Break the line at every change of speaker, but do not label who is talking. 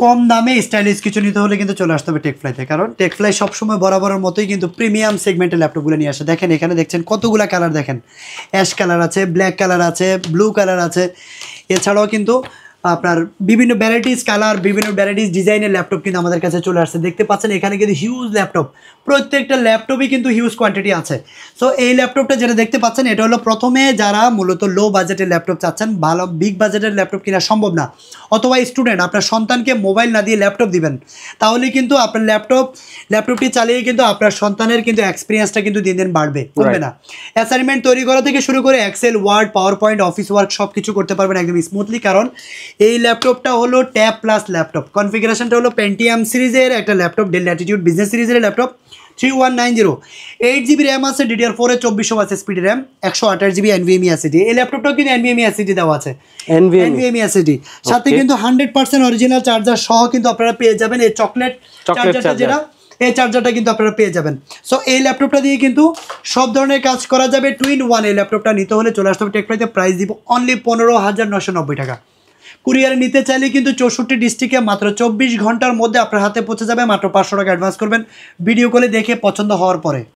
কম দামে স্টাইলিশ কিছু নিতে হলে কিন্তু চলে আসতে হবে টেকফ্লাইতে, কারণ টেকফ্লাই সবসময় বরাবরের মতোই কিন্তু প্রিমিয়াম সেগমেন্টের ল্যাপটপগুলো নিয়ে আসে। দেখেন এখানে দেখছেন কতগুলা কালার, দেখেন অ্যাশ কালার আছে, ব্ল্যাক কালার আছে, ব্লু কালার আছে, এছাড়াও কিন্তু আপনার বিভিন্ন ভ্যারাইটিস কালার, বিভিন্ন ভ্যারাইটিস ডিজাইনের ল্যাপটপ কিন্তু আমাদের কাছে চলে আসছে। দেখতে পাচ্ছেন এখানে কিন্তু হিউজ ল্যাপটপ, প্রত্যেকটা ল্যাপটপই কিন্তু হিউজ কোয়ান্টিটি আছে। সো এই ল্যাপটপটা যেটা দেখতে পাচ্ছেন এটা হলো প্রথমে যারা মূলত লো বাজেটের ল্যাপটপ চাচ্ছেন, ভালো বিগ বাজেটের ল্যাপটপ কেনা সম্ভব না, অথবা স্টুডেন্ট আপনার সন্তানকে মোবাইল না দিয়ে ল্যাপটপ দিবেন, তাহলে কিন্তু আপনার ল্যাপটপটি চালিয়ে কিন্তু আপনার সন্তানের কিন্তু এক্সপিরিয়েন্সটা কিন্তু দিন দিন বাড়বে, কমবে না। অ্যাসাইনমেন্ট তৈরি করা থেকে শুরু করে Excel, Word, PowerPoint, office work সব কিছু করতে পারবেন একদম স্মুথলি, কারণ এই ল্যাপটপটা হলো ট্যাব প্লাস ল্যাপটপ। কনফিগারেশনটা হলো পেন্টিয়াম সিরিজের একটা ল্যাপটপ, ডেল ল্যাটিটিউড বিজনেস সিরিজের ল্যাপটপ, 3190, 8 GB র্যাম আছে, DDR4 এ 2400 SSD RAM, 128 GB NVMe SSD। এই ল্যাপটপটাও কিন্তু NVMe SSD দেওয়া আছে, NVMe SSD সাথে কিন্তু 100% অরিজিনাল চার্জার সহ কিন্তু আপনারা পেয়ে যাবেন। এই চকলেট চার্জারটা যেটা, এই চার্জারটা কিন্তু আপনারা পেয়ে যাবেন। সো এই ল্যাপটপটা দিয়ে কিন্তু সব ধরনের কাজ করা যাবে। 2-in-1 এই ল্যাপটপটা নিতে হলে চলে আসতে হবে টেকফ্লাইতে। প্রাইস দিব অনলি 15,990 টাকা। কুরিয়ারে নিতে চাইলে কিন্তু 64 ডিস্ট্রিক্টে মাত্র 24 ঘন্টার মধ্যে আপনার হাতে পৌঁছে যাবে। মাত্র 500 টাকা অ্যাডভান্স করবেন ভিডিও কলে দেখে পছন্দ হওয়ার পরে।